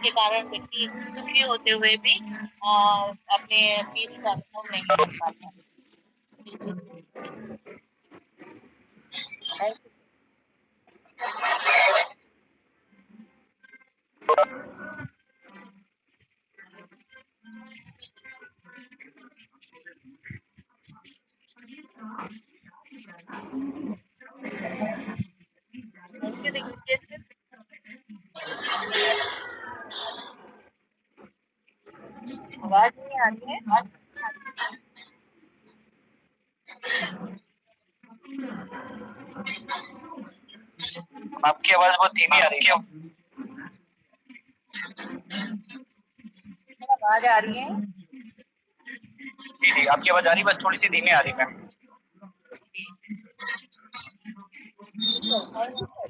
जिसके कारण व्यक्ति सुखी होते हुए भी अपने पीस का अनुभव नहीं कर पाता। जी जी जी। Thank you. Thank you Digvijay sir. आवाज नहीं आ रही है। आपकी आवाज बहुत धीमी आ रही है। आवाज आ रही है। जी जी, आपकी आवाज आ रही, बस थोड़ी सी धीमी आ रही मैम। जी सर, थैंक यू सर।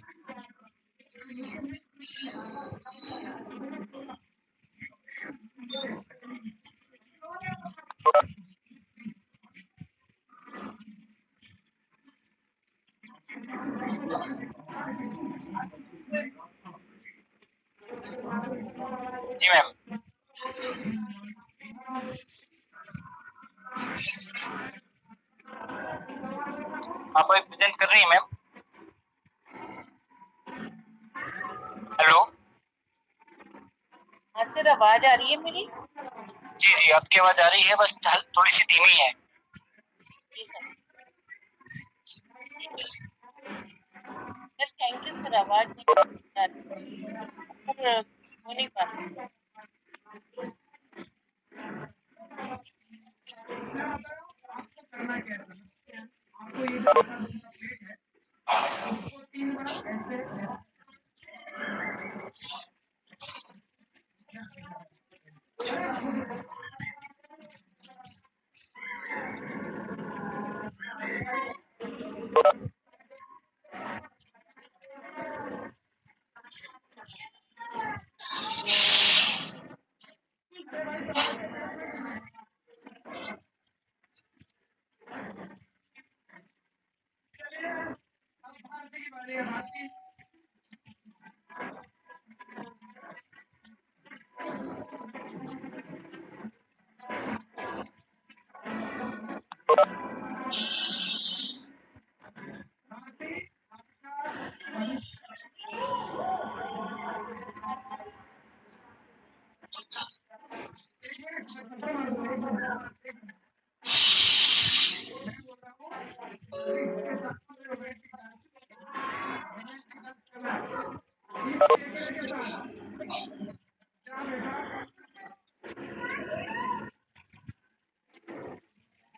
जी मैम, आप अभी प्रेजेंट कर रही हैं मैम? हेलो। हाँ सर, आवाज आ रही है मेरी। जी जी, आपकी आवाज आ रही है, बस थोड़ी सी धीमी है। जी sir. Sir thank you sir, आवाज नहीं आ रही सर, हो नहीं पा रहा।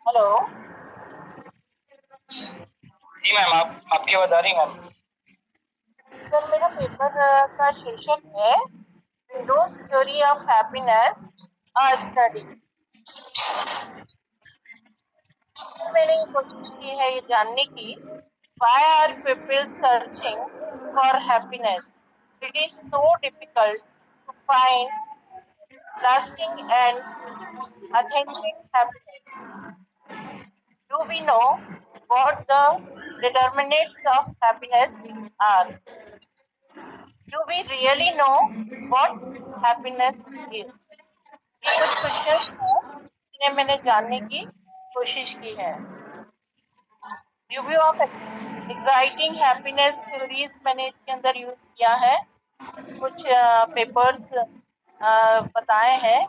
हेलो जी मैम, आपकी आवाज आ रही है मैम? सर, मेरा पेपर का शीर्षक है Windows theory of happiness a study. Sir मैंने ये कोशिश की है ये जानने की why are people searching for happiness? It is so difficult to find lasting and authentic happiness. Do we know what the determinants of happiness are? Do we really know what happiness is? ये कुछ questions हैं जिन्हें मैंने जानने की कोशिश की है। Review of exciting happiness theories मैंने इसके अंदर यूज किया है, कुछ पेपर्स बताए हैं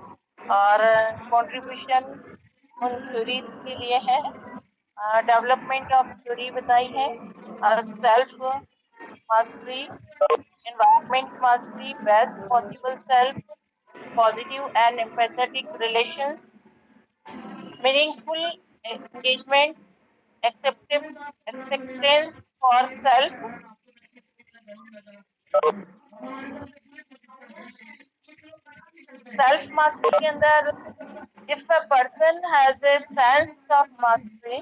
और कंट्रीब्यूशन उन थ्योरीज के लिए है। डेवलपमेंट ऑफ थ्योरी बताई है, self mastery, environment mastery, best possible self, positive and empathetic relations, meaningful engagement, acceptance for self, self mastery के अंदर if a person has a sense of mastery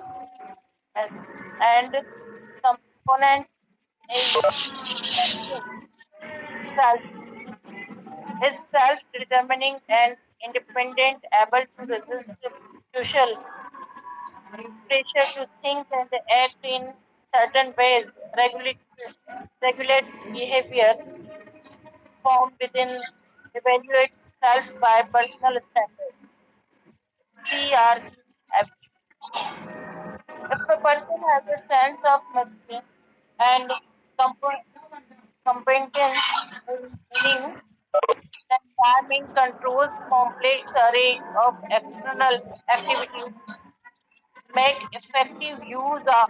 and components self is self-determining and independent, able to resist social pressure to think and act in certain ways, regulates behavior formed within evaluates self by personal standards. CREF. If a person has a sense of mastery and comp- competence in meaning, then timing controls complex array of external activities, make effective use of.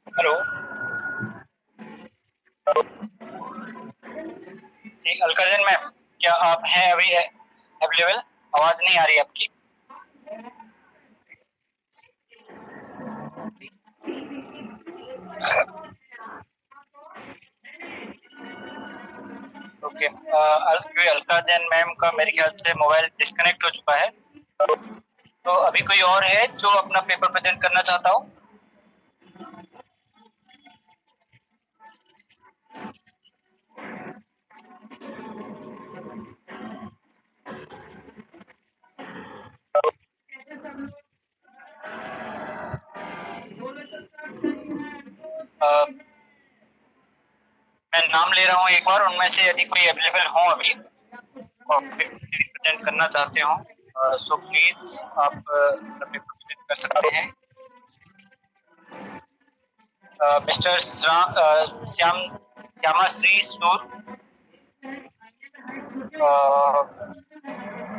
Hello जी, अलकाजन ma'am, क्या आप हैं अभी available? आवाज नहीं आ रही आपकी। ओके, अलकाजन मैम का मेरे ख्याल से मोबाइल डिस्कनेक्ट हो चुका है। तो अभी कोई और है जो अपना पेपर प्रेजेंट करना चाहता हो? अ, मैं नाम ले रहा हूँ एक बार, उनमें से यदि कोई अवेलेबल हो अभी और प्रेजेंट करना चाहते हो, सो प्लीज आप अपना पेपर प्रेजेंट कर सकते हैं। Mister Shyamashree Sur,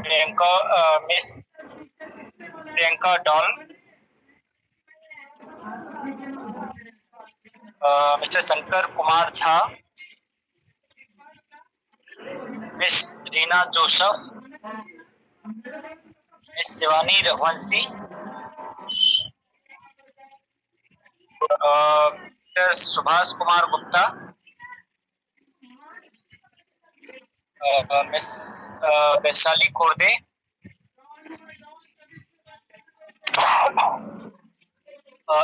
Priyanka, miss Priyanka Dol, mister Shankar Kumar Jha, miss Reena Joseph, miss Shivani Raghuvanshi, mister Subhash Kumar Gupta, miss Vaishali Korde,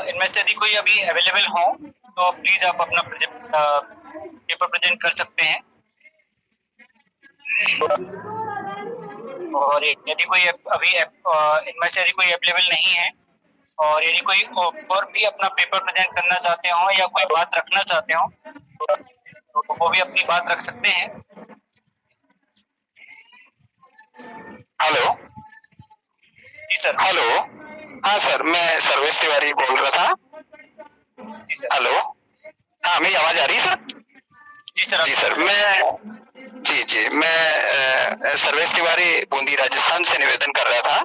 इनमें से यदि कोई अभी अवेलेबल हो तो प्लीज आप अपना पेपर प्रेजेंट कर सकते हैं। और यदि कोई अभी इनमें से यदि कोई अवेलेबल नहीं है और यदि कोई और भी अपना पेपर प्रेजेंट करना चाहते हो या कोई बात रखना चाहते हो तो वो भी अपनी बात रख सकते हैं। हेलो। जी सर। हेलो। हाँ सर, मैं सर्वेश तिवारी बोल रहा था। जी सर। हेलो। हाँ, मेरी आवाज आ रही है सर? जी सर। जी सर, मैं सर्वेश तिवारी बूंदी राजस्थान से निवेदन कर रहा था।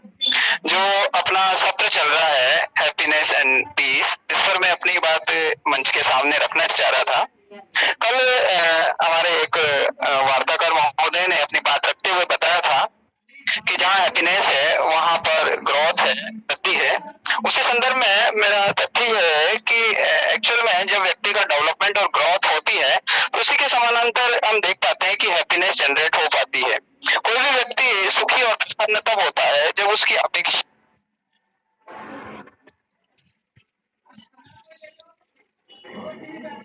जो अपना सत्र चल रहा है हैप्पीनेस एंड पीस, इस पर मैं अपनी बात मंच के सामने रखना चाह रहा था। कल हमारे एक वार्ताकार महोदय ने अपनी बात रखते हुए बताया था कि जहाँ हैप्पीनेस है वहां पर ग्रोथ है, वृद्धि है। उसी संदर्भ में मेरा तथ्य है कि एक्चुअल में जब व्यक्ति का डेवलपमेंट और ग्रोथ होती है तो उसी के समानांतर हम देख पाते हैं कि हैप्पीनेस जनरेट हो पाती है। कोई भी व्यक्ति सुखी और प्रसन्न तब होता है जब उसकी अपेक्षा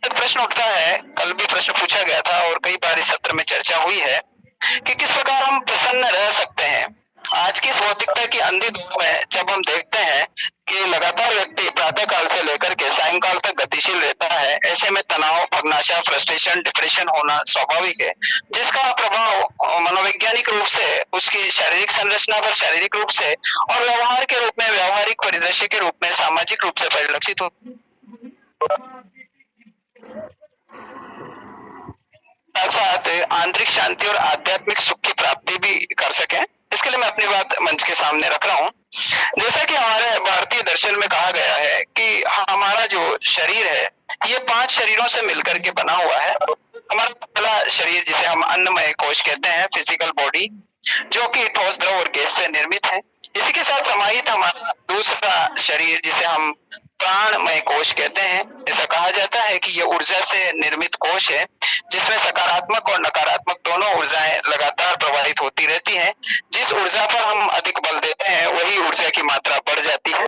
एक प्रश्न उठता है, कल भी प्रश्न पूछा गया था और कई बार इस सत्र में चर्चा हुई है कि किस प्रकार हम प्रसन्न रह सकते हैं। आज की इस भौतिकता की अंधी दौड़ में जब हम देखते हैं कि लगातार व्यक्ति प्रातः काल से लेकर के सायंकाल तक गतिशील रहता है, ऐसे में तनाव, भग्नाशा, फ्रस्ट्रेशन, डिप्रेशन होना स्वाभाविक है, जिसका प्रभाव मनोवैज्ञानिक रूप से उसकी शारीरिक संरचना पर शारीरिक रूप से और व्यवहार के रूप में, व्यवहारिक परिदृश्य के रूप में, सामाजिक रूप से परिलक्षित हो साथ साथ आंतरिक शांति और आध्यात्मिक सुख की प्राप्ति भी कर सकें। इसके लिए मैं अपनी बात मंच के सामने रख रहा हूँ। जैसा कि हमारे भारतीय दर्शन में कहा गया है कि हमारा जो शरीर है ये 5 शरीरों से मिलकर के बना हुआ है। हमारा पहला शरीर जिसे हम अन्नमय कोश कहते हैं, फिजिकल बॉडी, जो कि ठोस, द्रव और गैस से निर्मित है। इसी के साथ समाहित हमारा दूसरा शरीर जिसे हम प्राणमय कोश कहते हैं। ऐसा कहा जाता है कि ये ऊर्जा से निर्मित कोश है जिसमें सकारात्मक और नकारात्मक दोनों ऊर्जाएं लगातार प्रवाहित होती रहती हैं। जिस ऊर्जा पर हम अधिक बल देते हैं वही ऊर्जा की मात्रा बढ़ जाती है।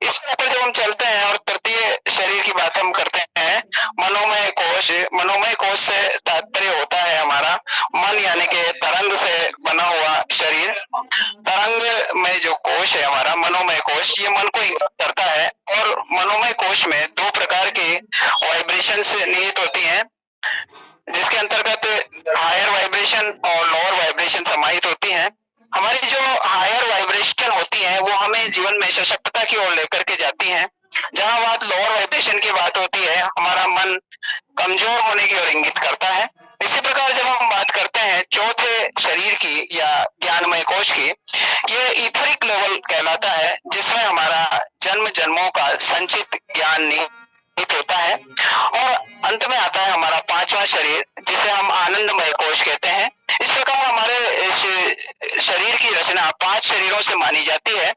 इस पर जब हम चलते हैं और तृतीय शरीर की बात हम करते हैं, मनोमय कोश। मनोमय कोश से तात्पर्य होता है हमारा मन, यानी कि तरंग से बना हुआ शरीर। तरंग में जो कोश है हमारा मनोमय कोश, ये मन को इंगित करता है और मनोमय कोश में 2 प्रकार के वाइब्रेशंस निहित होती हैं, जिसके अंतर्गत हायर वाइब्रेशन और लोअर वाइब्रेशन समाहित होती हैं। हमारी जो हायर वाइब्रेशन होती है वो हमें जीवन में सशक्तता की ओर लेकर के जाती हैं। जहां बात लोअर वाइब्रेशन की बात होती है, हमारा मन कमजोर होने की ओर इंगित करता है। इसी प्रकार जब हम बात करते हैं चौथे शरीर की या ज्ञानमय कोश की, ये ईथरिक लेवल कहलाता है, जिसमें हमारा जन्म जन्मों का संचित ज्ञान निहित होता है। और अंत में आता है हमारा 5वां शरीर जिसे हम आनंदमय कोश कहते हैं। इस प्रकार हमारे शरीर की रचना 5 शरीरों से मानी जाती है।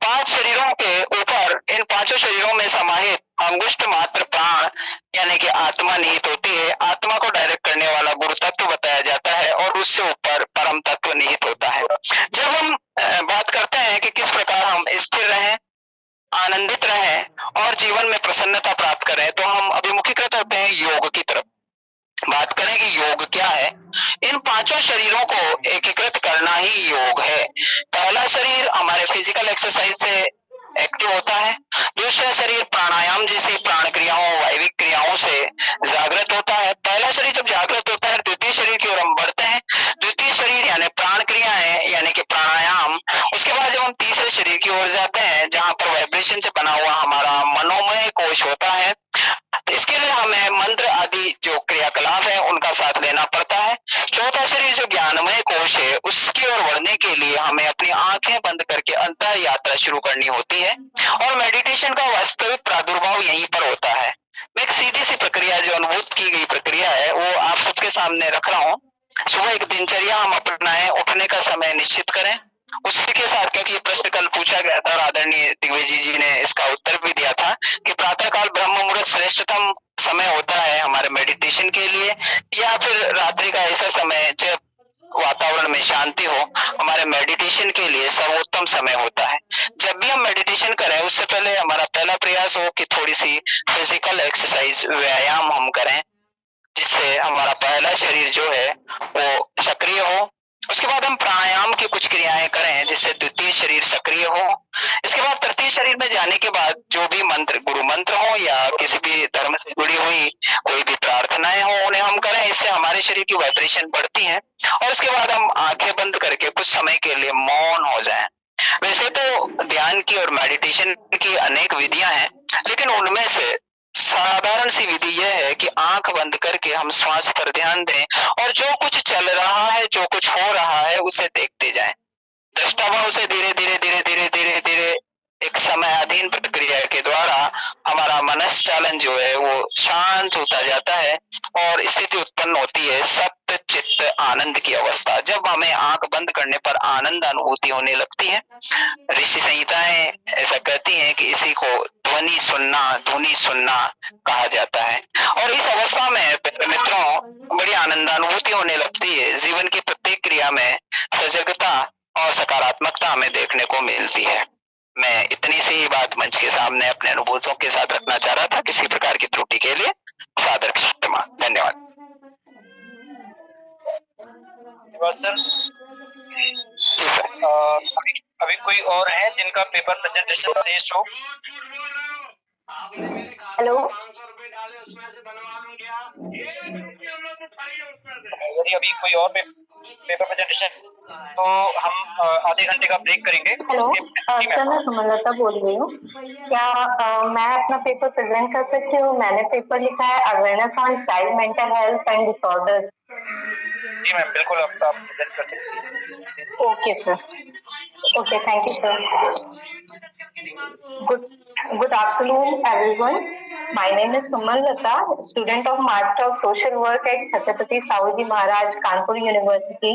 5 शरीरों के ऊपर इन 5 शरीरों में समाहित अंगुष्ठ मात्र प्राण यानी कि आत्मा निहित होती है। आत्मा को डायरेक्ट करने वाला गुरु तत्व बताया जाता है और उससे ऊपर परम तत्व निहित होता है। जब हम बात करते हैं कि किस प्रकार हम स्थिर रहें, आनंदित रहें और जीवन में प्रसन्नता प्राप्त करें, तो हम अभिमुखीकृत होते हैं योग की तरफ। बात करें कि योग क्या है, इन 5 शरीरों को एकीकृत करना ही योग है। पहला शरीर हमारे फिजिकल एक्सरसाइज से एक्टिव होता है। दूसरा शरीर प्राणायाम जैसी प्राण क्रियाओं, वायविक क्रियाओं से जागृत होता है। पहला शरीर जब जागृत होता है द्वितीय शरीर की ओर हम बढ़ते हैं। द्वितीय शरीर यानी प्राण क्रियाएं यानी कि प्राणायाम। उसके बाद जब हम तीसरे शरीर की ओर जाते हैं जहां पर वाइब्रेशन से बना हुआ हमारा मनोमय कोश होता है, इसके लिए हमें मंत्र आदि जो क्रियाकलाप है उनका साथ लेना पड़ता है। चौथा शरीर जो ज्ञानमय कोश है उसकी ओर बढ़ने के लिए हमें अपनी आंखें बंद करके अंतः यात्रा शुरू करनी होती है और मेडिटेशन का वास्तविक प्रादुर्भाव यहीं पर होता है। मैं एक सीधी सी प्रक्रिया जो अनुभूत की गई प्रक्रिया है वो आप सबके सामने रख रहा हूँ। सुबह एक दिनचर्या हम अपनाएं, उठने का समय निश्चित करें उसी के साथ, क्योंकि ये प्रश्न कल पूछा गया था और आदरणीय दिग्विजय जी ने इसका उत्तर भी दिया था कि प्रातःकाल ब्रह्म मुहूर्त श्रेष्ठतम समय होता है हमारे मेडिटेशन के लिए, या फिर रात्रि का ऐसा समय जब वातावरण में शांति हो, हमारे मेडिटेशन के लिए सर्वोत्तम समय होता है। जब भी हम मेडिटेशन करें उससे पहले हमारा पहला प्रयास हो कि थोड़ी सी फिजिकल एक्सरसाइज, व्यायाम हम करें, जिससे हमारा पहला शरीर जो है वो सक्रिय हो। उसके बाद हम प्राणायाम की कुछ क्रियाएं करें जिससे द्वितीय शरीर सक्रिय हो। इसके बाद तृतीय शरीर में जाने के बाद जो भी मंत्र, गुरु मंत्र हो या किसी भी धर्म से जुड़ी हुई कोई भी प्रार्थनाएं हो, उन्हें हम करें। इससे हमारे शरीर की वाइब्रेशन बढ़ती है। और उसके बाद हम आंखें बंद करके कुछ समय के लिए मौन हो जाएं। वैसे तो ध्यान की और मेडिटेशन की अनेक विधियां हैं, लेकिन उनमें से साधारण सी विधि यह है कि आंख बंद करके हम श्वास पर ध्यान दें और जो कुछ चल रहा है, जो कुछ हो रहा है, उसे देखते जाएं। दृष्टाभाव से धीरे धीरे धीरे धीरे धीरे धीरे एक समय अधीन प्रक्रिया के द्वारा हमारा मनस्चालन जो है वो शांत होता जाता है और स्थिति उत्पन्न होती है सत्य चित्त आनंद की अवस्था। जब हमें आंख बंद करने पर आनंद अनुभूति होने लगती है। ऋषि संहिताएं ऐसा कहती हैं कि इसी को ध्वनि सुनना, धुनी सुनना कहा जाता है। और इस अवस्था में मित्रों बड़ी आनंदानुभूति होने लगती है। जीवन की प्रत्येक क्रिया में सजगता और सकारात्मकता हमें देखने को मिलती है। मैं इतनी सी ही बात मंच के सामने अपने अनुभूतियों के साथ रखना चाह रहा था। किसी प्रकार की त्रुटि के लिए सादर क्षमा। धन्यवाद। सर, जी सर। अभी कोई और है जिनका पेपर प्रेजेंटेशन शेष हो? हेलो, यदि अभी कोई और पेपर प्रेजेंटेशन तो हम आधे घंटे का ब्रेक करेंगे। हेलो सर, मैं सुमलता बोल रही हूँ। क्या मैं अपना पेपर प्रेजेंट कर सकती हूँ? मैंने पेपर लिखा है awareness on child mental health and disorders. जी मैम, बिल्कुल आप प्रेजेंट कर सकती हैं। Okay sir. Okay, thank you sir. Good afternoon, everyone. My name is Suman Lata, student of Master of Social Work at Chhatrapati Savaji Maharaj Kanpur University,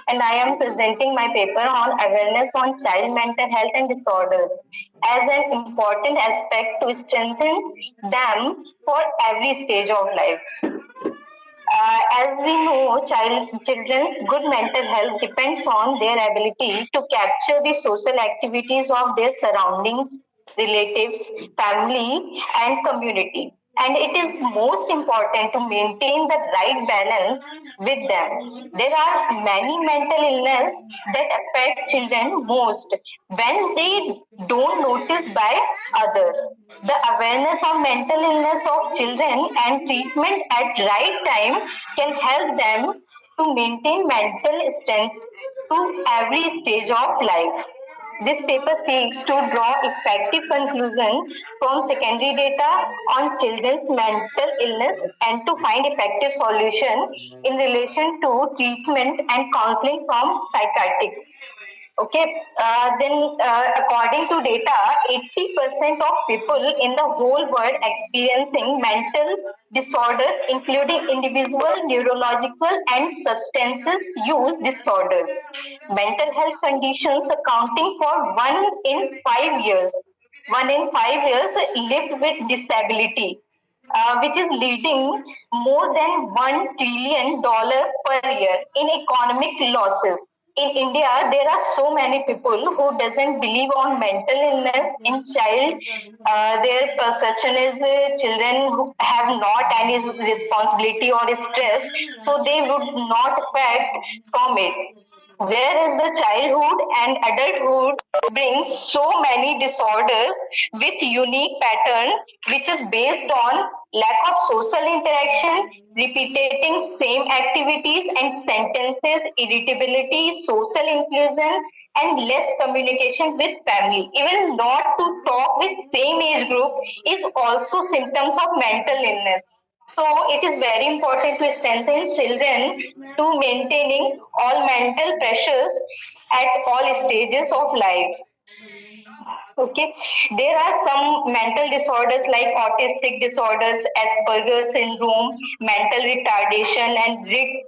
and I am presenting my paper on awareness on child mental health and disorders as an important aspect to strengthen them for every stage of life. As we know, children's good mental health depends on their ability to capture the social activities of their surroundings, relatives, family, and community. And it is most important to maintain the right balance with them. There are many mental illness that affect children most when they don't notice by others. The awareness of mental illness of children and treatment at right time can help them to maintain mental strength to every stage of life. This paper seeks to draw effective conclusions from secondary data on children's mental illness and to find effective solution in relation to treatment and counseling from psychiatrists. Okay, according to data, 80% of people in the whole world experiencing mental disorders, including individual, neurological, and substances use disorders. Mental health conditions accounting for 1 in 5 years lived with disability. Which is leading more than $1 trillion per year in economic losses. In India, there are so many people who doesn't believe on mental illness in child. Their perception is children who have not any responsibility or stress, so they would not affect from it. Whereas the childhood and adulthood brings so many disorders with unique pattern, which is based on lack of social interaction, repeating same activities and sentences, irritability, social inclusion, and less communication with family. Even not to talk with same age group is also symptoms of mental illness. So it is very important to strengthen children to maintaining all mental pressures at all stages of life. Okay, there are some mental disorders like autistic disorders, Asperger syndrome, mental retardation, and Rick's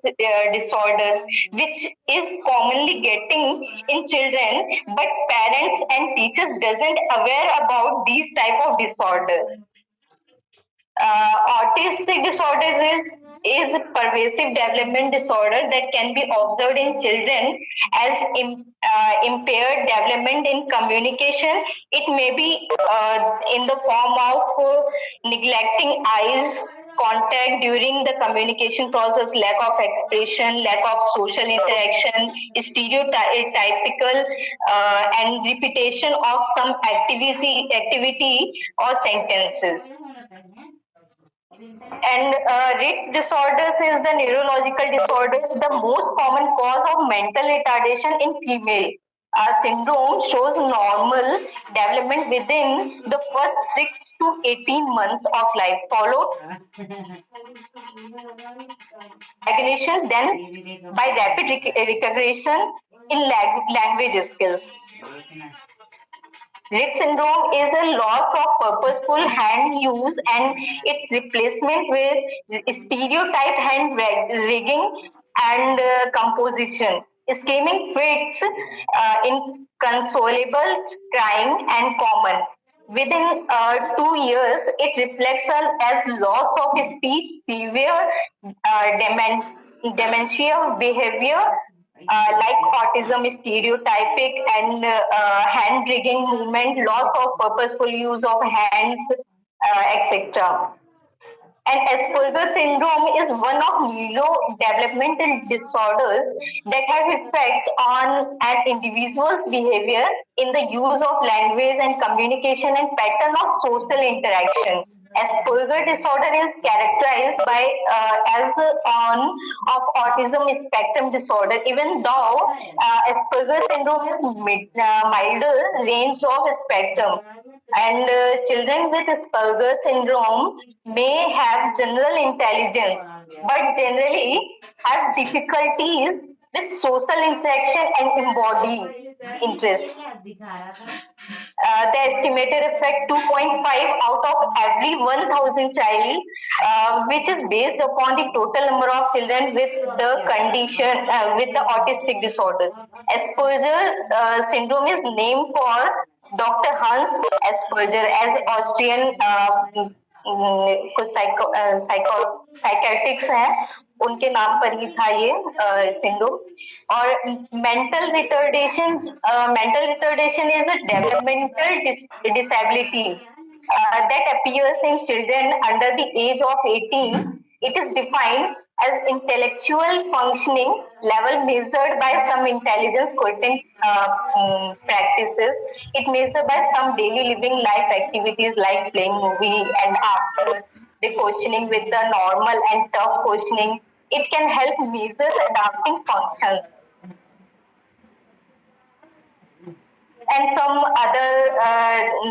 disorders, which is commonly getting in children, but parents and teachers doesn't aware about these type of disorders. Autistic disorders is a pervasive development disorder that can be observed in children as impaired development in communication. It may be in the form of neglecting eyes contact during the communication process, lack of expression, lack of social interaction, stereotypical and repetition of some activity or sentences. And Rick's disorders is the neurological disorder, the most common cause of mental retardation in female. Syndrome shows normal development within the first 6 to 18 months of life, followed stagnation, then by rapid recognition in language skills. Rett syndrome is a loss of purposeful hand use and its replacement with stereotype hand rigging and composition. Screaming fits, inconsolable, crying, and common. Within 2 years, it reflects as loss of speech, severe dementia behavior, like autism, stereotypic and hand rigging movement, loss of purposeful use of hands, etc. And Asperger syndrome is one of neurodevelopmental disorders that have effects on an individual's behavior in the use of language and communication and pattern of social interaction. Asperger disorder is characterized by as on of autism spectrum disorder, even though Asperger syndrome is milder range of spectrum. And children with Asperger syndrome may have general intelligence, but generally have difficulties with social interaction and embody interest. The estimated effect 2.5 out of every 1,000 child, which is based upon the total number of children with the condition with the autistic disorder. Asperger syndrome is named for Dr. Hans Asperger as Austrian कुछ psychiatrics हैं उनके नाम पर ही था ये syndrome. और mental retardation is a developmental disability that appears in children under the age of 18. It is defined as intellectual functioning level measured by some intelligence quotient practices. It measured by some daily living life activities like playing movie, and after the questioning with the normal and tough questioning, it can help measure adapting functions. And some other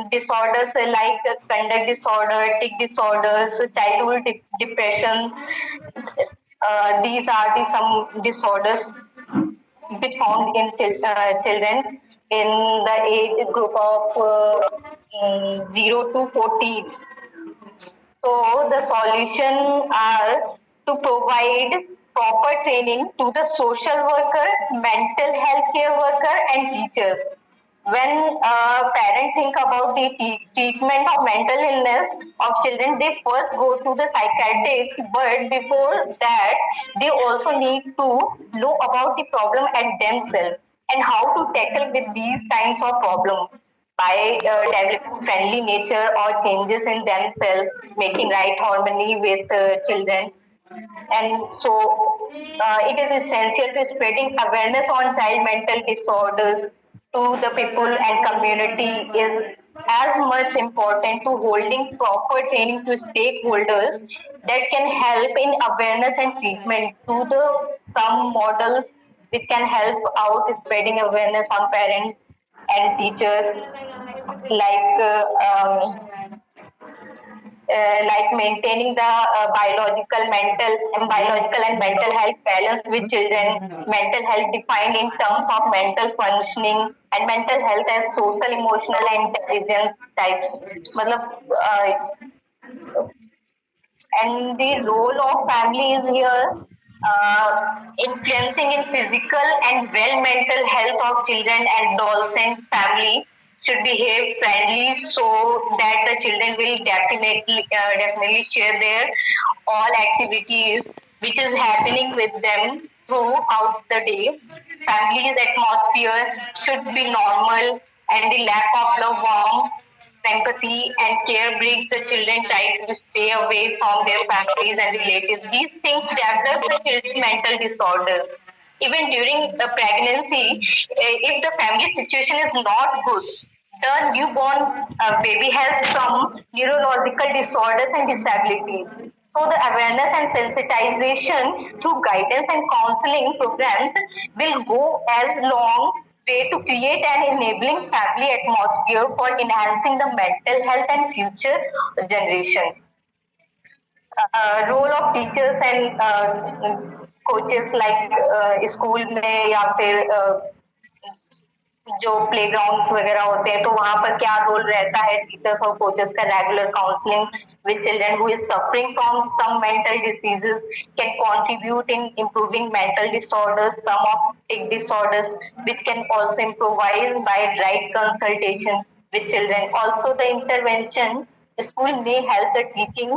disorders like conduct disorder, tic disorders, childhood depression. These are the some disorders which found in children in the age group of 0 to 14. So the solution are to provide proper training to the social worker, mental health care worker, and teachers. When parents think about the treatment of mental illness of children, they first go to the psychiatrist, but before that, they also need to know about the problem at themselves and how to tackle with these kinds of problems by developing friendly nature or changes in themselves, making right harmony with children. And so it is essential to spreading awareness on child mental disorders to the people and community is as much important to holding proper training to stakeholders that can help in awareness and treatment to the some models which can help out spreading awareness on parents and teachers like like maintaining the biological and mental health balance with children, mental health defined in terms of mental functioning, and mental health as social, emotional, and intelligence types. मतलब and the role of family is here influencing in physical and well mental health of children and adolescent. Family should behave friendly so that the children will definitely share their all activities which is happening with them throughout the day. Family's atmosphere should be normal, and the lack of love, warmth, empathy, and care brings the children try to stay away from their families and relatives. These things develop the children's mental disorders. Even during the pregnancy, if the family situation is not good, the newborn baby has some neurological disorders and disabilities. So the awareness and sensitization through guidance and counseling programs will go as long way to create an enabling family atmosphere for enhancing the mental health and future generation. Role of teachers and coaches like school में या फिर जो playgrounds वगैरह होते हैं तो वहां पर क्या रोल रहता है टीचर्स और कोचेस का regular counselling with children who is suffering from some mental diseases can contribute in improving mental disorders, some of disorders, which can also improvise by right consultation with children. Also, the intervention school may help the teaching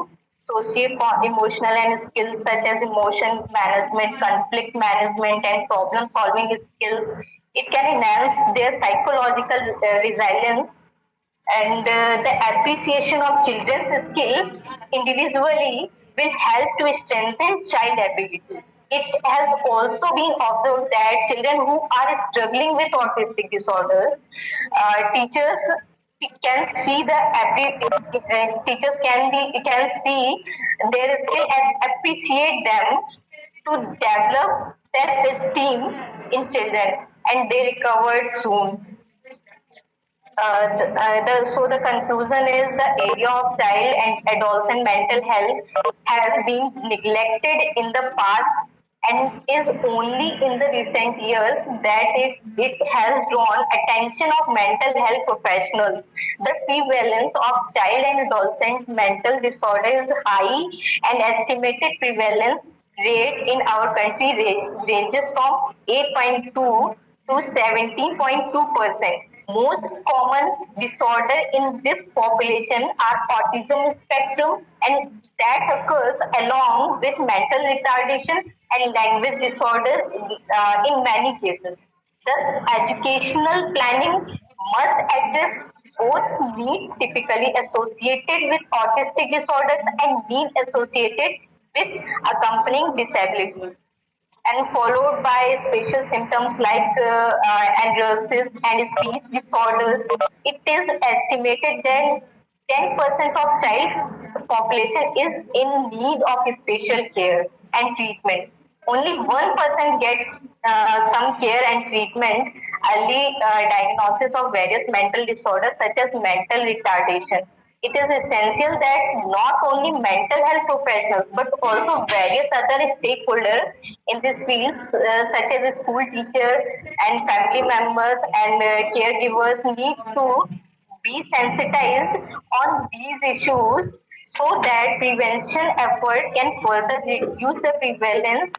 socio-emotional and skills such as emotion management, conflict management, and problem solving skills. It can enhance their psychological resilience and the appreciation of children's skill individually will help to strengthen child ability. It has also been observed that children who are struggling with autistic disorders, teachers can see teachers can see their skill and appreciate them to develop self-esteem in children, and they recovered soon. So the conclusion is the area of child and adolescent mental health has been neglected in the past and is only in the recent years that it has drawn attention of mental health professionals. The prevalence of child and adolescent mental disorder is high, and estimated prevalence rate in our country ranges from 8.2 to 17.2%. Most common disorder in this population are autism spectrum, and that occurs along with mental retardation and language disorders in many cases. Thus, educational planning must address both needs typically associated with autistic disorders and needs associated with accompanying disabilities, and followed by special symptoms like androsis and speech disorders. It is estimated that 10% of child population is in need of special care and treatment. Only 1% get some care and treatment, early diagnosis of various mental disorders such as mental retardation. It is essential that not only mental health professionals but also various other stakeholders in this field, such as school teachers and family members and caregivers, need to be sensitized on these issues so that prevention effort can further reduce the prevalence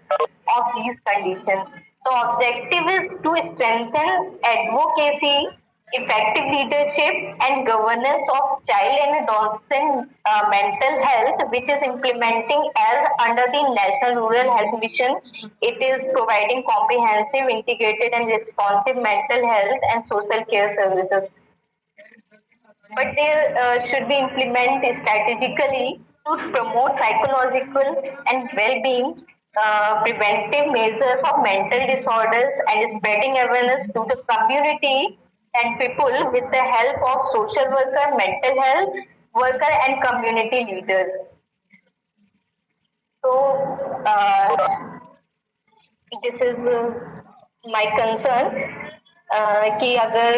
of these conditions. The objective is to strengthen advocacy, effective leadership, and governance of child and adolescent mental health, which is implementing as under the National Rural Health Mission. It is providing comprehensive, integrated, and responsive mental health and social care services, but they should be implemented strategically to promote psychological and well-being, preventive measures of mental disorders, and spreading awareness to the community and people with the help of social worker, mental health worker, and community leaders. So this is my concern. कि अगर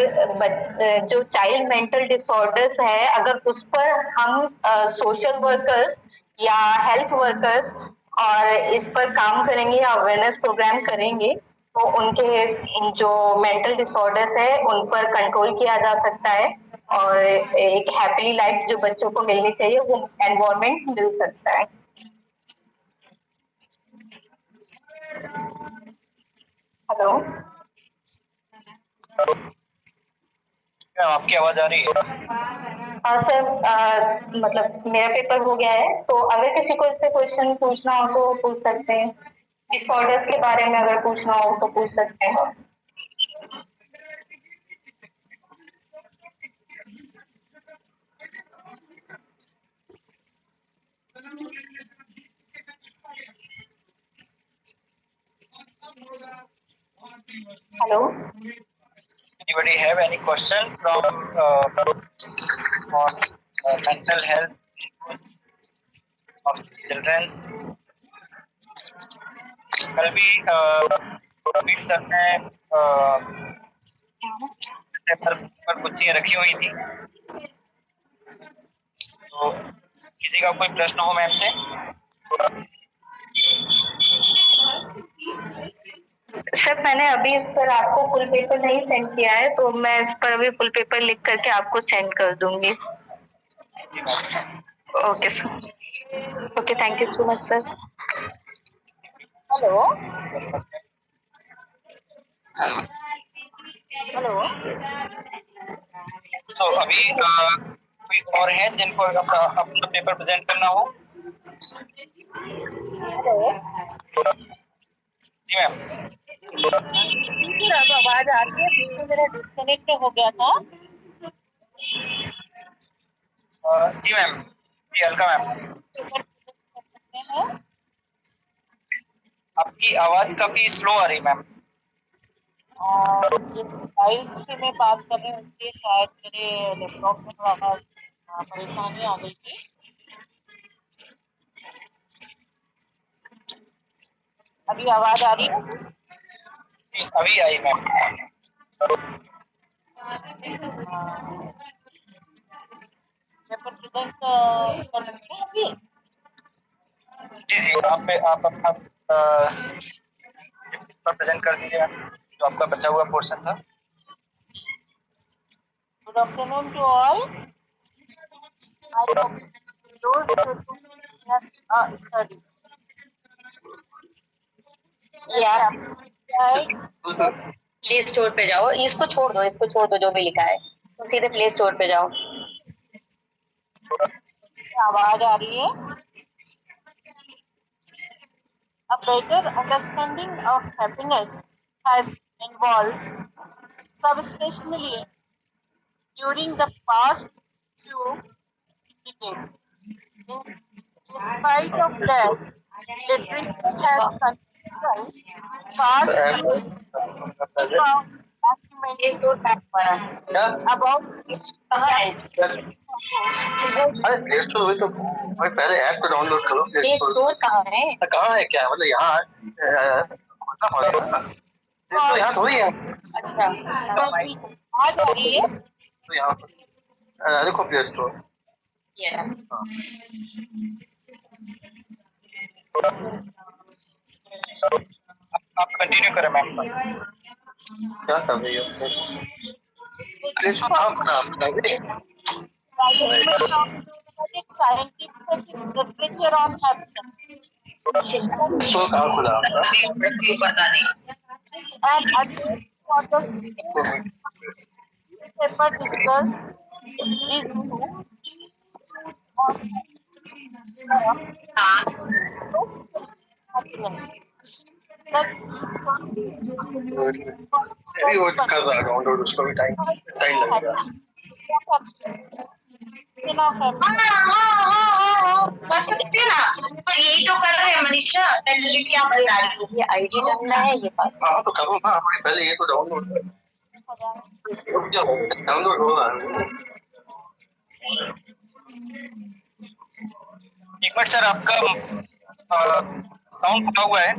जो child mental disorders है, अगर उस पर हम social workers या health workers और इस पर काम करेंगे या अवेयरनेस प्रोग्राम करेंगे तो उनके जो मेंटल डिसऑर्डर्स है उन पर कंट्रोल किया जा सकता है और एक हैप्पी लाइफ जो बच्चों को मिलनी चाहिए वो एनवायरनमेंट मिल सकता है। हेलो आपकी आवाज आ रही है? हाँ सर, मतलब मेरा पेपर हो गया है तो अगर किसी को इससे क्वेश्चन पूछना हो तो पूछ सकते हैं, डिसऑर्डर्स के बारे में अगर पूछना हो तो पूछ सकते हैं। Hello, Anybody have any question from on mental health of children? कल भी रफीक सर ने पर कुछ चीजें रखी हुई थी, तो किसी का कोई प्रश्न हो मैम से? सर मैंने अभी इस पर आपको फुल पेपर नहीं सेंड किया है तो मैं इस पर अभी फुल पेपर लिख करके आपको सेंड कर दूंगी। Okay sir, okay, thank you so much sir. Hello hello, तो अभी कोई और है जिनको अपना पेपर प्रेजेंट करना हो? हेलो जी मैम। सर अब आवाज आ रही है? बीच में मेरा डिस्कनेक्ट हो गया था। जी मैम, जी अलका मैम, पेपर कर सकते हैं? आपकी आवाज काफी स्लो आ रही मैम। जिस मोबाइल से मैं बात कर रही हूँ उसके शायद मेरे लैपटॉप में थोड़ा परेशानी आ गई थी। अभी आवाज आ रही है? जी अभी आई मैम। पेपर प्रेजेंट कर सकते हैं अभी? जी जी, आप अपना पेपर प्रेजेंट कर दीजिए मैम, जो आपका बचा हुआ पोर्शन था। Good afternoon to all. I hope those who have studied. Play store पे जाओ, इसको छोड़ दो जो भी लिखा है तो सीधे प्ले स्टोर पे जाओ। आवाज आ रही है? A better understanding of happiness has evolved substantially during the past few decades. In spite of that, literature has consistent past about अरे प्ले स्टोर हुई तो भाई पहले ऐप को डाउनलोड करो। प्ले स्टोर कहाँ है? कहाँ है क्या मतलब यहाँ खोलना पड़ेगा। तो यहाँ थोड़ी है। अच्छा, आ जा रही है। तो यहाँ देखो प्ले स्टोर। आप कंटिन्यू करें मैम। क्या कर रही हो? प्ले स्टोर कहाँ खुला बताइए। Scientific literature on happiness. Store कहाँ खुला? पता नहीं। And again, for the paper discuss these two happiness. Like अभी वो कर रहा डाउनलोड, उसको भी टाइम लगेगा। कर सकते हैं ना, तो यही तो कर रहे हैं मनीषा। तुझे क्या बता रही है? ये आईडी डालना है, ये पास। हाँ तो करो ना, पहले ये तो डाउनलोड डाउनलोड होगा। एक मिनट सर, आपका साउंड खुला हुआ है।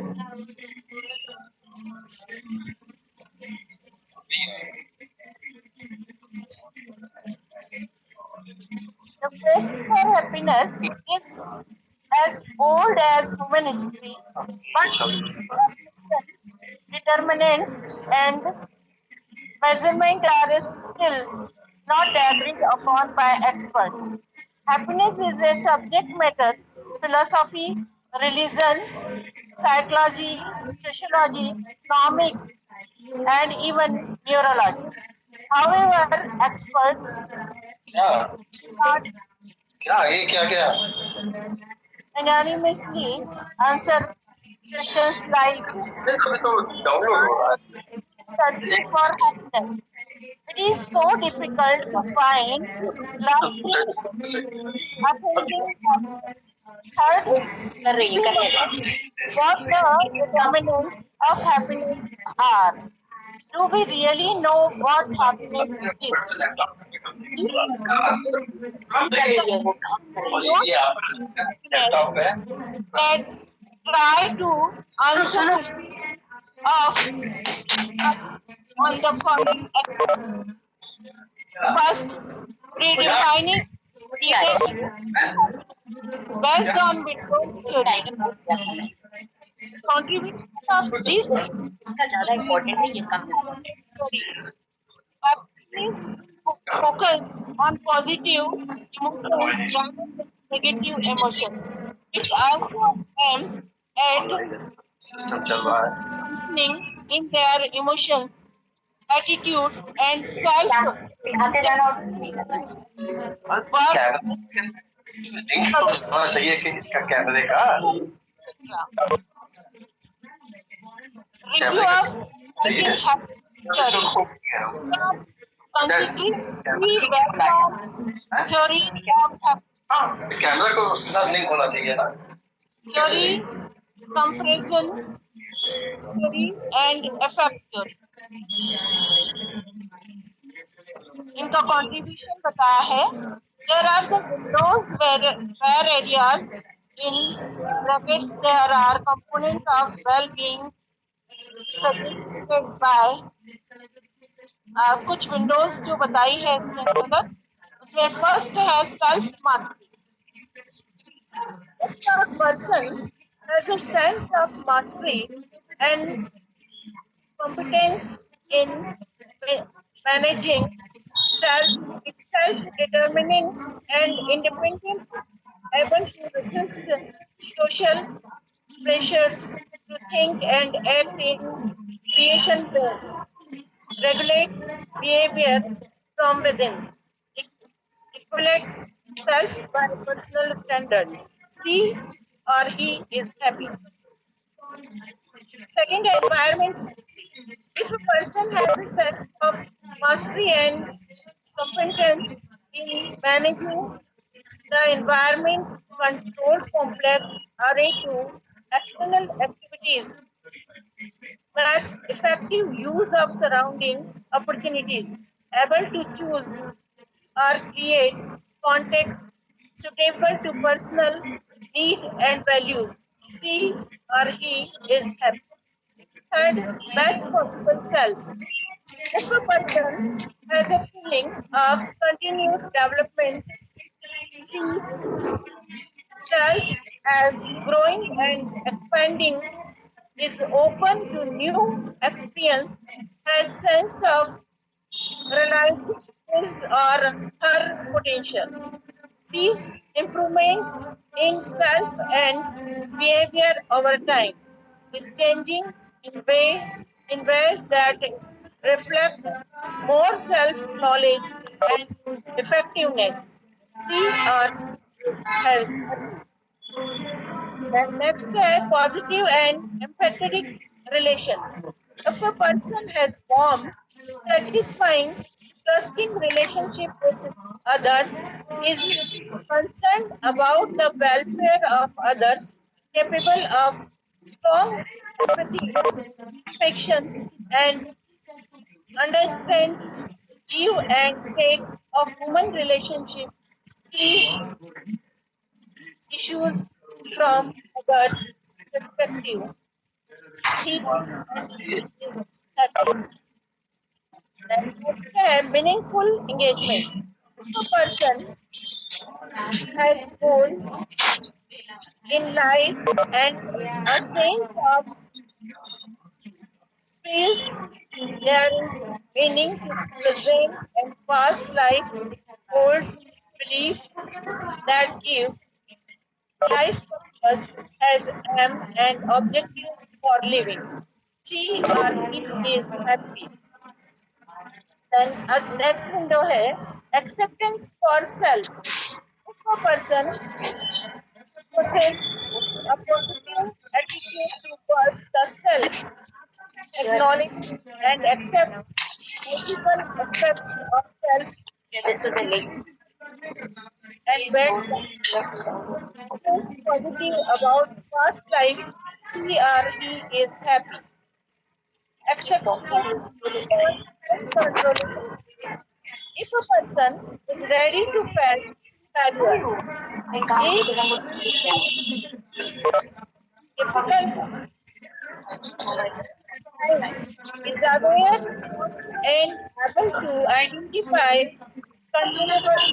quest for happiness is as old as human history, but determinants and measurement are still not agreed upon by experts. Happiness is a subject matter, philosophy, religion, psychology, sociology, economics, and even neurology. However, experts क्या are क्या ये क्या क्या unanimously answer questions like अभी तो download हो रहा है searching for happiness. It is so difficult to find lasting, authentic happiness. Third, what the determinants of happiness are. Do we really know what happiness is? These laptop है that try to answer questions of on the following aspects. First, redefining based on Windows theory. Contribution of these studies focus on positive emotions rather than negative emotions. It also aims at system चल रहा है listening in their emotions, attitudes, and self link तो होना चाहिए कि इसका कैमरे का review of चाहिए theory. Considering three background theories of camera को उसके साथ लिंक होना चाहिए ना theory, comparison theory, and effect theory. इनका contribution बताया है. There are the windows where areas in brackets there are components of well-being suggested by कुछ विंडोज जो बताई है इसके अंतर्गत उसमें फर्स्ट है self mastery. If a person has a sense of mastery and competence in managing self-determining and independent, able to resist social pressures to think and act in creation will, regulates behavior from within, equates self by personal standard. She or he is happy. Second, environment. If a person has a sense of mastery and competence in managing the environment, control complex array to external activities, makes effective use of surrounding opportunities, able to choose or create context suitable to personal need and values. She or he is happy. Third, best possible self. If a person has a feeling of continued development, sees self as growing and expanding, is open to new experience, has sense of realizing his or her potential, sees improvement in self and behavior over time, is changing in ways that reflect more self-knowledge and effectiveness. See or health. Then next, positive and empathetic relation. If a person has warm, satisfying, trusting relationship with others, is concerned about the welfare of others, capable of strong empathy, affections, and understands give and take of human relationship, sees issues from others' perspective. He is happy. Then next, meaningful engagement. If a person has goal in life and a sense of peace. There is meaning to present and past life holds beliefs that give life purpose as aim and objectives for living. She or he is happy. Then next window है acceptance for self. If a person possesses a positive attitude towards the self, acknowledges and accepts multiple aspects of self This is the link. and when feels positive about past life, she or he is happy. Acceptance equals uncontrollable. If a person is ready to fail, failure, if difficult is aware and able to identify controllable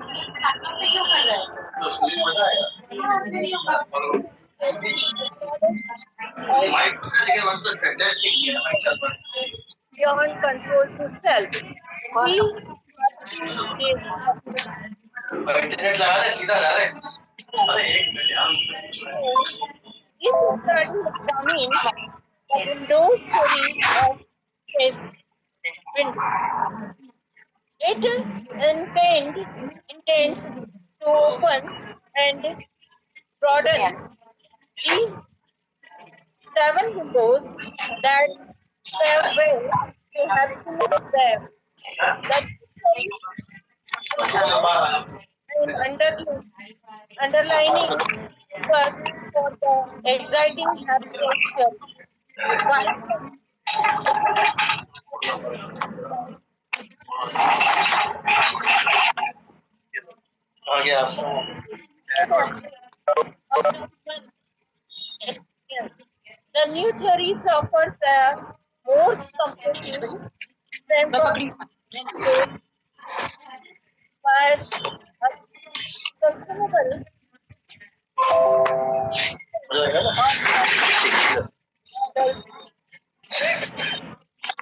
तो school में मजा आएगा and mic लेके मतलब fantastic किया मैं चल रहा beyond control to self. He or she is internet लगा रहे सीधा जा रहे अरे एक मिनट यार this study examines the windows theory of space window. It intends to open and broaden these 7 windows that pave way to happiness there. That and underlining work for the exciting happiness journey. आ गया The new theory offers a more comprehensive framework but sustainable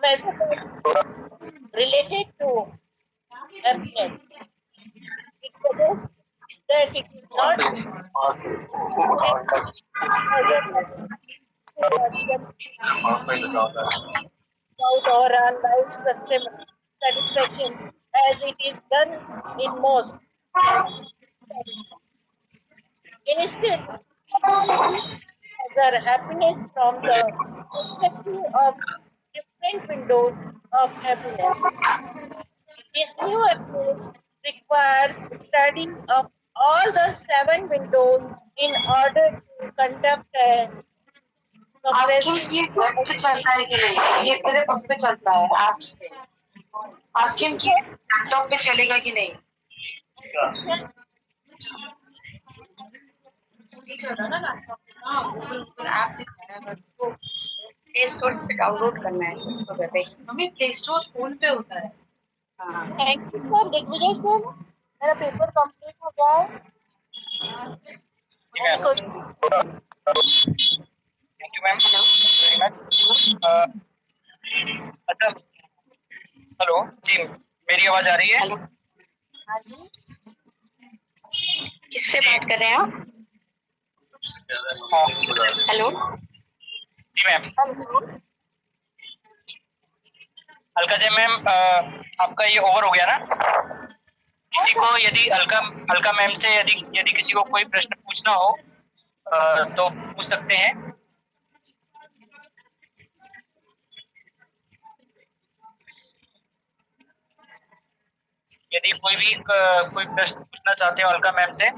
methods related to happiness. It suggests that it is not about our life satisfaction as it is done in most. Instead, measure happiness from the perspective of different windows of happiness. This new approach requires studying of all the 7 windows in order to conduct a asking कि ये web पे चलता है कि नहीं, ये सिर्फ उस पे चलता है ऐप पे। आस्किंग कि लैपटॉप पे चलेगा कि नहीं। नहीं चल रहा ना लैपटॉप पे। हाँ, गूगल ऐप दिखा रहा है बट वो प्ले स्टोर से डाउनलोड करना है इसको वेबएक्स। हमें प्ले स्टोर फोन पे होता है। हाँ। Thank you sir, Digvijay sir, मेरा पेपर कंप्लीट हो गया है। Thank you, ma'am. Very much. अच्छा, हेलो जी, मेरी आवाज आ रही है? हेलो, हाँ जी, किससे बात कर रहे हैं आप? हाँ, हेलो, जी मैम। अलका जी मैम, आपका ये ओवर हो गया ना? किसी को यदि अलका मैम से यदि किसी को कोई प्रश्न पूछना हो तो पूछ सकते हैं। यदि कोई प्रश्न पूछना चाहते हो अलका मैम से।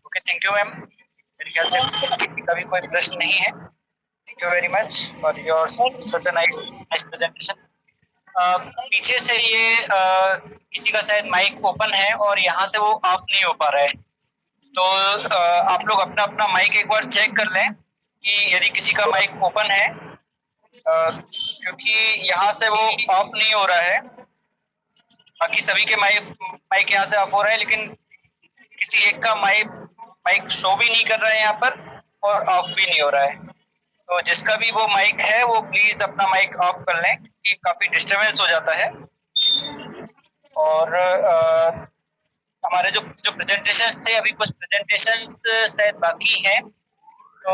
Okay, thank you ma'am. मेरे ख्याल से किसी का भी कोई प्रश्न नहीं है। Thank you very much for your such a nice presentation. पीछे से ये किसी का शायद माइक ओपन है और यहाँ से वो ऑफ नहीं हो पा रहा है, तो आप लोग अपना अपना माइक एक बार चेक कर लें कि यदि किसी का माइक ओपन है क्योंकि यहाँ से वो ऑफ नहीं हो रहा है। बाकी सभी के माइक यहाँ से ऑफ हो रहा है, लेकिन किसी एक का माइक शो भी नहीं कर रहा है यहाँ पर और ऑफ भी नहीं हो रहा है। तो जिसका भी वो माइक है वो प्लीज अपना माइक ऑफ कर लें, क्योंकि काफी डिस्टरबेंस हो जाता है। और हमारे जो जो प्रेजेंटेशंस थे, अभी कुछ प्रेजेंटेशंस शायद बाकी हैं, तो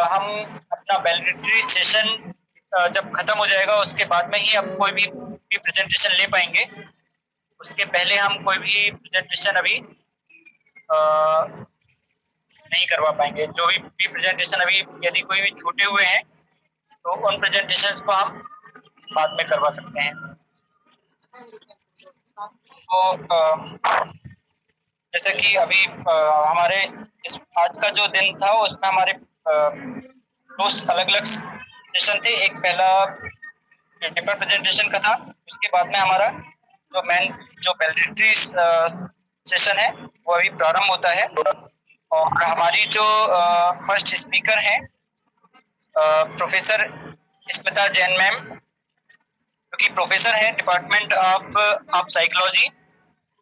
हम अपना वैलिडिटी सेशन जब खत्म हो जाएगा उसके बाद में ही हम कोई भी प्रेजेंटेशन ले पाएंगे। उसके पहले हम कोई भी प्रेजेंटेशन अभी नहीं करवा पाएंगे। जो भी प्रेजेंटेशन अभी यदि कोई भी छूटे हुए हैं तो उन प्रेजेंटेशंस को हम बाद में करवा सकते हैं। तो जैसे कि अभी हमारे इस आज का जो दिन था उसमें हमारे दो अलग अलग सेशन थे। एक पहला पेपर प्रेजेंटेशन का था, उसके बाद में हमारा जो वैलिडिटी सेशन है वो अभी प्रारंभ होता है। और हमारी जो फर्स्ट स्पीकर हैं प्रोफेसर स्मिता जैन मैम, जो कि प्रोफेसर हैं department of psychology,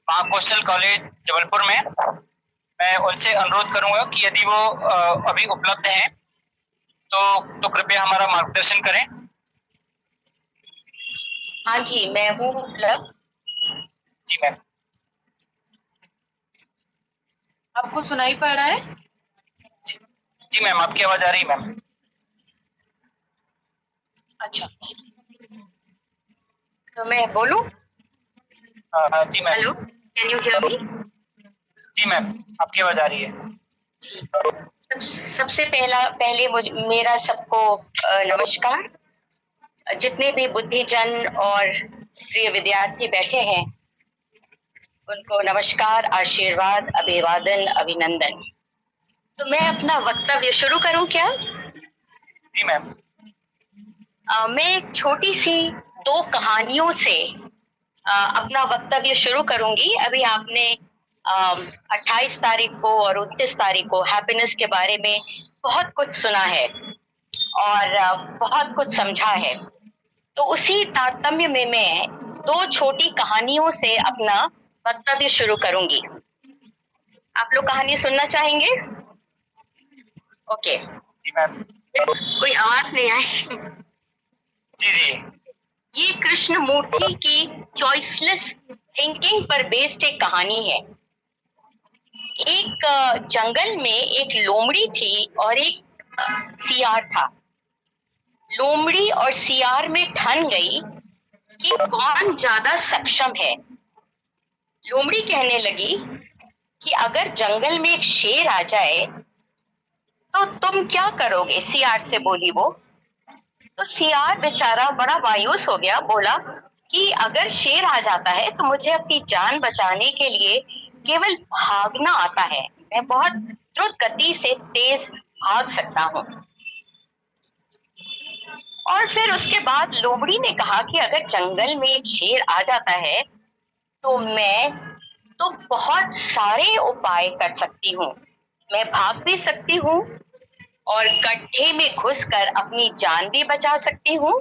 Mahakaushal college Jabalpur में। मैं उनसे अनुरोध करूंगा कि यदि वो अभी उपलब्ध हैं तो कृपया हमारा मार्गदर्शन करें। हाँ जी, मैं हूँ उपलब्ध। जी मैम। आपको सुनाई पड़ रहा है? जी मैम, आपकी आवाज आ रही है मैम। अच्छा, तो मैं बोलूं? जी ma'am. Hello, can you hear me? जी मैम, आपकी आवाज आ रही है। सबसे पहले मेरा सबको नमस्कार। जितने भी बुद्धिजन और प्रिय विद्यार्थी बैठे हैं उनको नमस्कार, आशीर्वाद, अभिवादन, अभिनंदन। तो मैं अपना वक्तव्य शुरू करूं क्या? जी मैम। मैं एक छोटी सी 2 कहानियों से अपना वक्तव्य शुरू करूंगी। अभी आपने 28 तारीख को और 29 तारीख को हैप्पीनेस के बारे में बहुत कुछ सुना है और बहुत कुछ समझा है। तो उसी तारतम्य में मैं 2 छोटी कहानियों से अपना वक्तव्य शुरू करूंगी। आप लोग कहानी सुनना चाहेंगे? ओके। जी मैम। कोई आवाज नहीं आई? जी जी। ये कृष्णमूर्ति की चॉइसलेस थिंकिंग पर बेस्ड एक कहानी है। एक जंगल में एक लोमड़ी थी और एक सियार था। लोमड़ी और सियार में ठन गई कि कौन ज्यादा सक्षम है। लोमड़ी कहने लगी कि अगर जंगल में एक शेर आ जाए तो तुम क्या करोगे? सियार से बोली वो। तो सियार बेचारा बड़ा मायूस हो गया, बोला कि अगर शेर आ जाता है तो मुझे अपनी जान बचाने के लिए केवल भागना आता है। मैं बहुत द्रुत गति से तेज भाग सकता हूँ। और फिर उसके बाद लोमड़ी ने कहा कि अगर जंगल में एक शेर आ जाता है तो मैं तो बहुत सारे उपाय कर सकती हूँ। मैं भाग भी सकती हूँ और गड्ढे में घुसकर अपनी जान भी बचा सकती हूँ।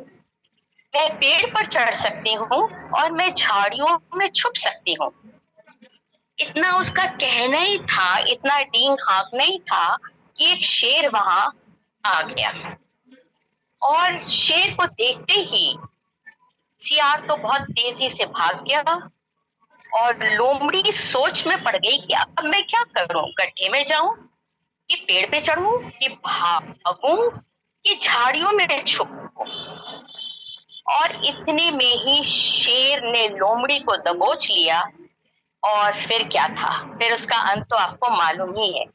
मैं पेड़ पर चढ़ सकती हूँ और मैं झाड़ियों में छुप सकती हूँ। इतना उसका कहना ही था, इतना डींग हाँकना ही था कि एक शेर वहां आ गया। और शेर को देखते ही सियार तो बहुत तेजी से भाग गया और लोमड़ी सोच में पड़ गई कि अब मैं क्या करूं? गड्ढे में जाऊं कि पेड़ पे चढ़ूं कि भागूं कि झाड़ियों में छुपूं? और इतने में ही शेर ने लोमड़ी को दबोच लिया। और फिर क्या था? फिर उसका अंत तो आपको मालूम ही है।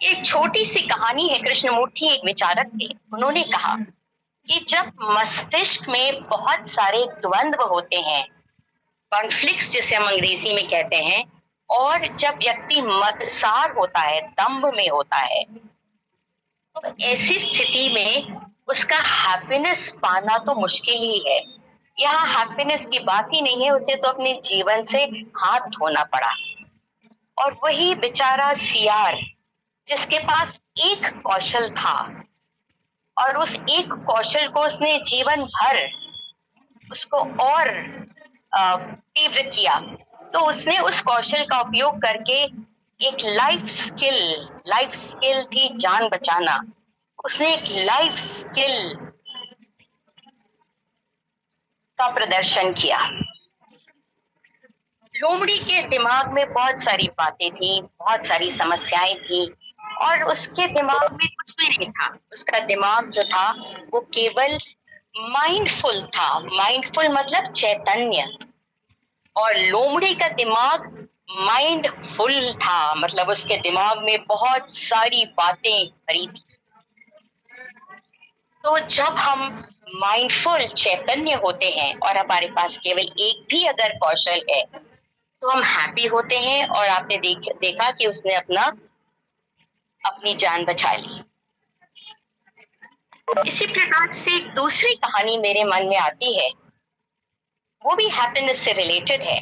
एक छोटी सी कहानी है। कृष्णमूर्ति एक विचारक थे। उन्होंने कहा कि जब मस्तिष्क में बहुत सारे द्वंद्व होते हैं, कॉन्फ्लिक्ट्स जिसे हम अंग्रेजी में कहते हैं, और जब व्यक्ति मदसार होता है, दंभ में होता है, तो ऐसी स्थिति में उसका हैप्पीनेस पाना तो मुश्किल ही है। यहाँ हैप्पीनेस की बात ही नहीं है, उसे तो अपने जीवन से हाथ धोना पड़ा। और वही बेचारा सियार जिसके पास एक कौशल था, और उस एक कौशल को उसने जीवन भर उसको और तीव्र किया। तो उसने उस कौशल का उपयोग करके एक लाइफ स्किल थी जान बचाना। उसने एक लाइफ स्किल का प्रदर्शन किया। लोमड़ी के दिमाग में बहुत सारी बातें थी, बहुत सारी समस्याएं थी और उसके दिमाग में कुछ भी नहीं था। उसका दिमाग जो था वो केवल माइंडफुल था। माइंडफुल मतलब चैतन्य। और लोमड़ी का दिमाग माइंडफुल था, मतलब उसके दिमाग में बहुत सारी बातें भरी थी। तो जब हम माइंडफुल चैतन्य होते हैं और हमारे पास केवल एक भी अगर कौशल है तो हम हैप्पी होते हैं। और आपने देखा कि उसने अपनी जान बचा ली। इसी प्रकार से एक दूसरी कहानी मेरे मन में आती है, वो भी हैप्पीनेस से रिलेटेड है।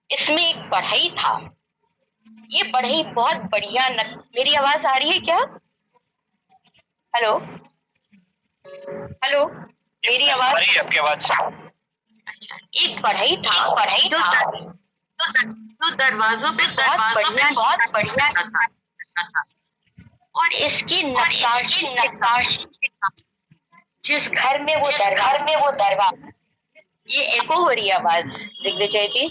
इसमें एक बढ़ई था। ये बढ़ई बहुत बढ़िया मेरी आवाज आ रही है क्या? हेलो हेलो, मेरी आवाज? आपकी आवाज। अच्छा, एक बढ़ई था जो दरवाजों पे बहुत बढ़िया था। और इसकी नक्काशी जिस घर में वो दरवाजा, ये एको हो रही आवाज दिग्विजय जी,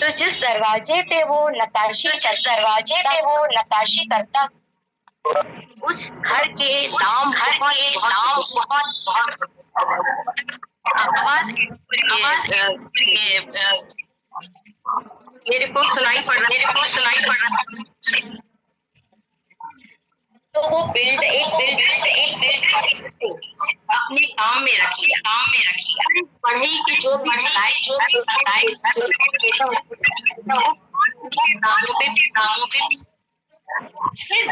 तो जिस दरवाजे पे वो नक्काशी करता उस घर के नाम बहुत आवाज मेरे को सुनाई पड़ रहा। तो वो बिल्ड अपने काम में रखी। पढ़ाई की जो भी दामों पे फिर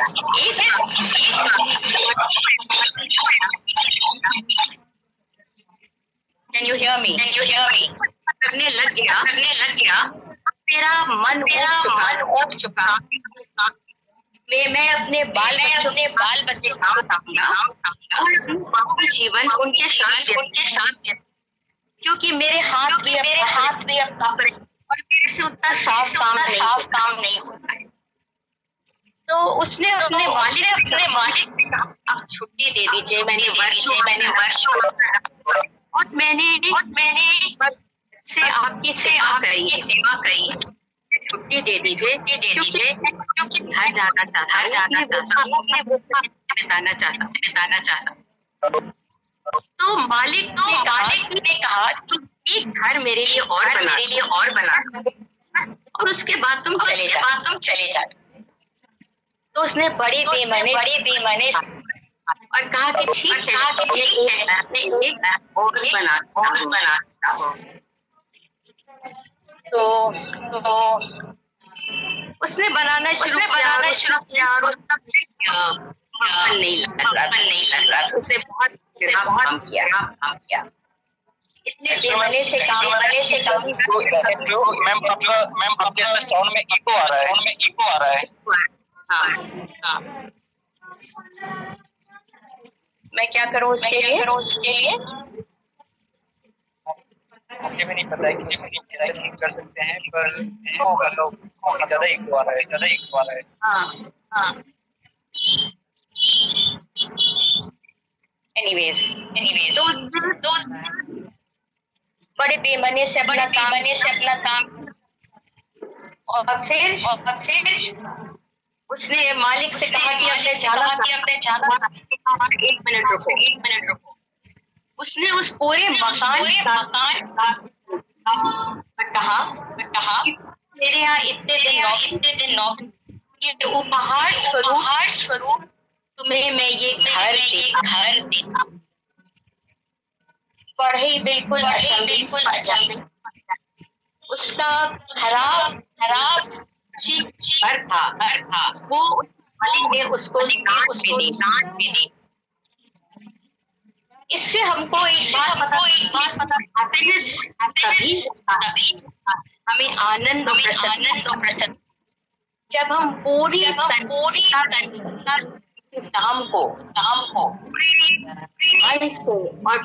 Can you hear me? करने लग गया। मेरा मन उठ चुका। मैं अपने बाल बच्चे काम और जीवन उनके साथ क्योंकि मेरे हाथ भी अब काम करें और मेरे से उतना साफ काम नहीं होता है। तो उसने अपने मालिक से कहा, अब छुट्टी दे दीजिए, मैंने वर्ष और मैंने से आपकी सेवा करी। छुट्टी दे दीजिए क्योंकि घर जाना चाहता। तो मालिक ने कहा कि एक घर मेरे लिए और बना और उसके बाद तुम चले जाओ। तो उसने बड़े बेमने और कहा कि ठीक है, मैं एक और बनाता हूँ। तो उसने बनाना शुरू किया और उसका मन नहीं लग रहा। उसे बहुत काम किया। इतने बेमने से काम मैम आपके साउंड में इको आ रहा है। हाँ। मैं क्या करूँ उसके लिए? मुझे भी नहीं पता है कि ठीक कर सकते हैं, पर ज्यादा इको आ रहा है। हाँ। एनीवेज तो बड़े बेमने से अपना काम और फिर उसने मालिक से कहा कि हमने जाना। 1 मिनट रुको। उसने उस पूरे मकान कहा मेरे यहाँ इतने दिन नौकरी के उपहार स्वरूप तुम्हें मैं ये घर देता। पढ़ाई बिल्कुल उसका खराब घर था। वो मालिक ने उसको डांट भी दी। इससे हमको एक बात पता हैप्पीनेस तभी हमें आनंद और प्रसन्न जब हम पूरी काम को मन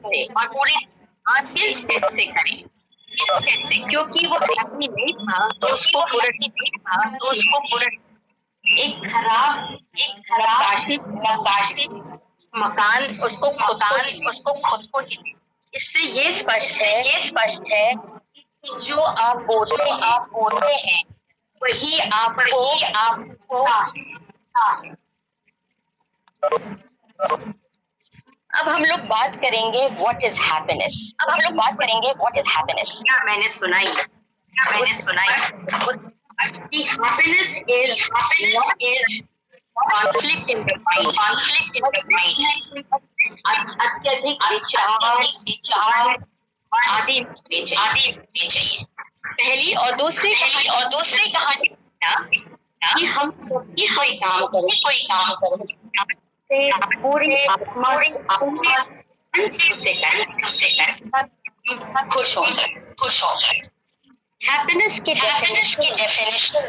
से और पूरी दिल से करें, क्योंकि वो हैप्पी नहीं था तो उसको पूरा एक खराब नक्काशी मकान उसको खुद को ही। इससे ये स्पष्ट है कि जो आप बोलते हैं वही आपको अब हम लोग बात करेंगे व्हाट इज हैप्पीनेस। क्या मैंने सुनाई happiness is conflict in the mind, अत्यधिक विचार आदि चाहिए। पहली और दूसरी कहानी कि हम कोई काम करें पूरी आत्मा से करें, खुश हो। हैप्पीनेस की डेफिनेशन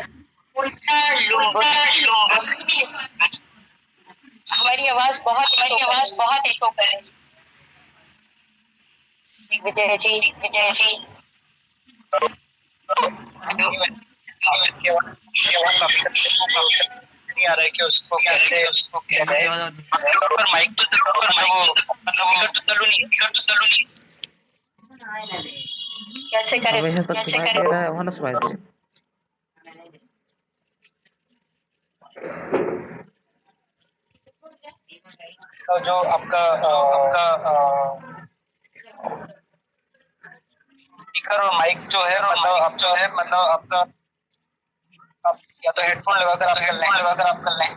हमारी आवाज बहुत एको कर रही है। विजय जी नहीं आ रहा है कि उसको कैसे माइक तो तलू नहीं कैसे करें तो जो आपका स्पीकर और माइक जो है मतलब आपका आप या तो हेडफोन लगाकर आप कर लें।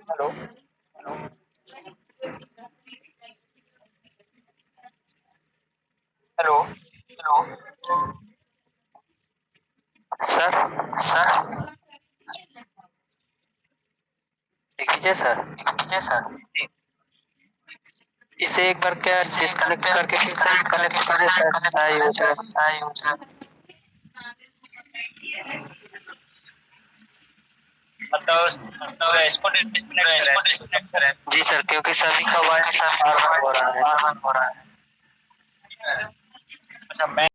हेलो सर विजय सर इसे एक बार क्या डिस्कनेक्ट करके फिर से कनेक्ट करें सर। मतलब इसको डिस्कनेक्ट करें। जी सर, क्योंकि सभी का वाइस बार-बार हो रहा है। अच्छा मैं